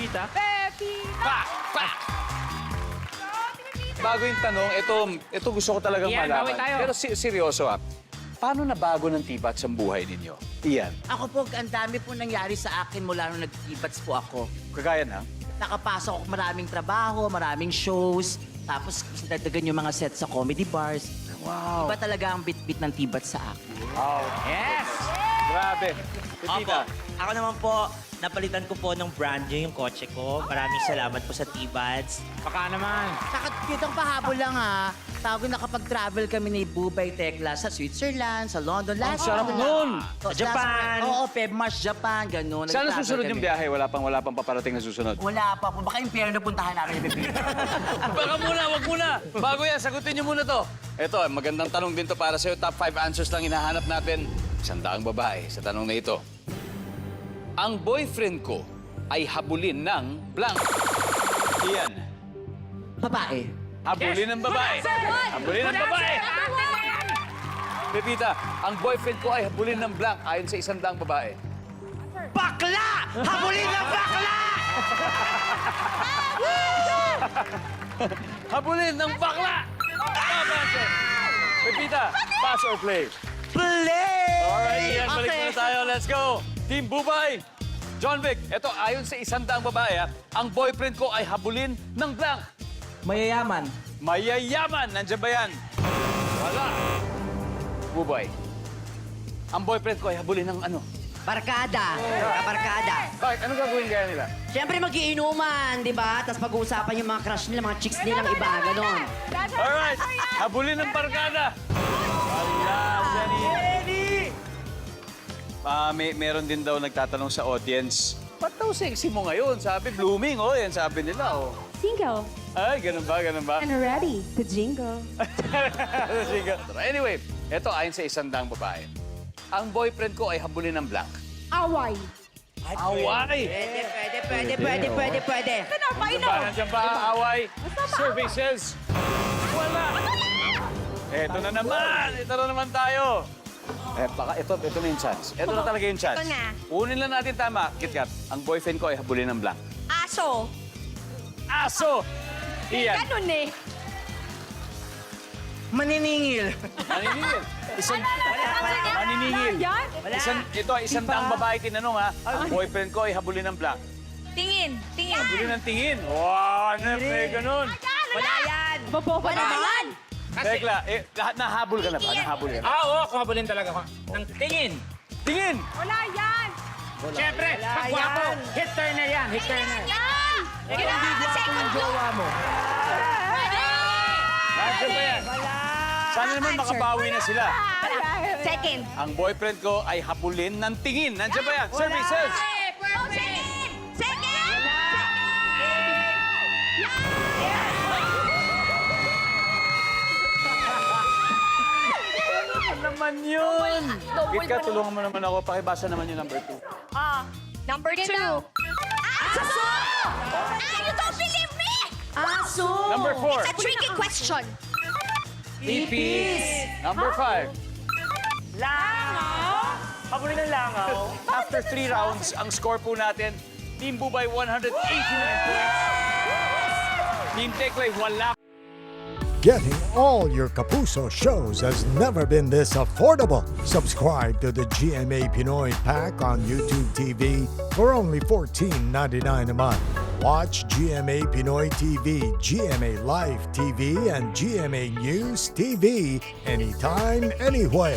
Pepita. Pepita! Pa! Bago yung tanong, ito gusto ko talagang Ian, malaman. bawi tayo. Pero seryoso paano nabago ng T-Bats ang buhay ninyo? Ian, Ako po, ang dami po nangyari sa akin mula nung nag-ibats po ako. kagaya na? Nakapasok ako maraming trabaho, maraming shows, tapos dagdagan yung mga sets sa comedy bars. Wow. Iba talaga ang bit-bit ng tibat sa akin. Wow. Yes! Grabe. Opo. Pepita, Ako naman po, napalitan ko po ng brand new yung kotse ko. Maraming salamat po sa T-Buds. Baka naman. Saka kitang pahabol lang ha, tawag nakapag-travel kami ni Bubay Tekla sa Switzerland, sa London. Last sarap year. nun! So, Sa Japan. Oo, Febmars, Japan, gano'n. sana Nag-travel susunod yung kami. biyahe? Wala pang paparating na susunod. Wala pa po. Baka impyerno puntahan namin ni Pepita. Baka muna, wag muna. Bago yan, sagutin niyo muna to. Ito, magandang tanong din to para sa'yo. Top 5 answers lang hinahanap natin. 100 babae sa tanong na ito. Ang boyfriend ko ay habulin ng blank. Iyan. Babae. Habulin ng babae. Habulin ng babae. Pepita, ang boyfriend ko ay habulin ng blank ayon sa 100 babae. Bakla! Habulin ng bakla! Habulin ng bakla! Tama answer. Pepita, pass or play? Play! Alright, Ian, balik Okay. muna tayo. Let's go. Team Bubay. John Vic, ito ayon sa 100 babae, ang boyfriend ko ay habulin ng blank. Mayayaman. Mayayaman. Nandiyan ba yan? Wala. Bubay. Ang boyfriend ko ay habulin ng ano? Barkada. Barkada. Bakit? Ano gagawin kaya nila? Siyempre magiinuman, di ba? Tapos pag-uusapan yung mga crush nila, mga chicks nilang iba, ganon. Alright. Habulin ng barkada. Wala, Jenny. Meron din daw nagtatanong sa audience, ba't daw sexy mo ngayon? Sabi, blooming, oh. Yan sabi nila, oh. Single Ay, ganun ba, ganun ba? and ready to jingle. Sige. Anyway, ito ayon sa 100 babae. Ang boyfriend ko ay habulin ng blank. Away. Away! Pwede. Nandiyan ba? Nandiyan ba ang away? Survey says, wala. Ito na naman. Ito na naman tayo. Baka ito na yung chance. Ito na talaga yung chance. Ito nga. Kunin lang natin tama. KitKat, ang boyfriend ko ay habulin ng blank. Aso. Aso! Iyan. Ganun eh. Maniningil. Maniningil. Maniningil. Yan. Ito, 100 babae tinanong ha. Ang boyfriend ko ay habulin ng blank. Tingin. Tingin. Habulin ng tingin. Wow, may ganun. Wala yan. Bobo Wala yan. Tekla, nahabol ka na ba? Nahabol ka na. Oo, kuhabulin talaga ko. Ng tingin. Tingin! Wala yan. Siyempre, pag gwapo, hit turner yan, hit turner. Yan. Second jowa mo. Nandiyan ba yan? Sana naman makabawi na sila. Second. Ang boyfriend ko ay habulin ng tingin. Nandiyan ba yan? Services! Second. Second. Ano naman yun? Kit ka, tulungan mo naman ako. Pakibasa naman yung number 2. Number 2. Aso! You don't believe me? Aso! Number 4. It's a tricky question. Ipis. Number 5. Langaw! Habulin ng langaw. After 3 rounds, ang score po natin, Team Bubay 189 points. Team Teklay, wala. Getting all your Kapuso shows has never been this affordable. Subscribe to the GMA Pinoy Pack on YouTube TV for only $14.99 a month. Watch GMA Pinoy TV, GMA Live TV, and GMA News TV anytime, anywhere.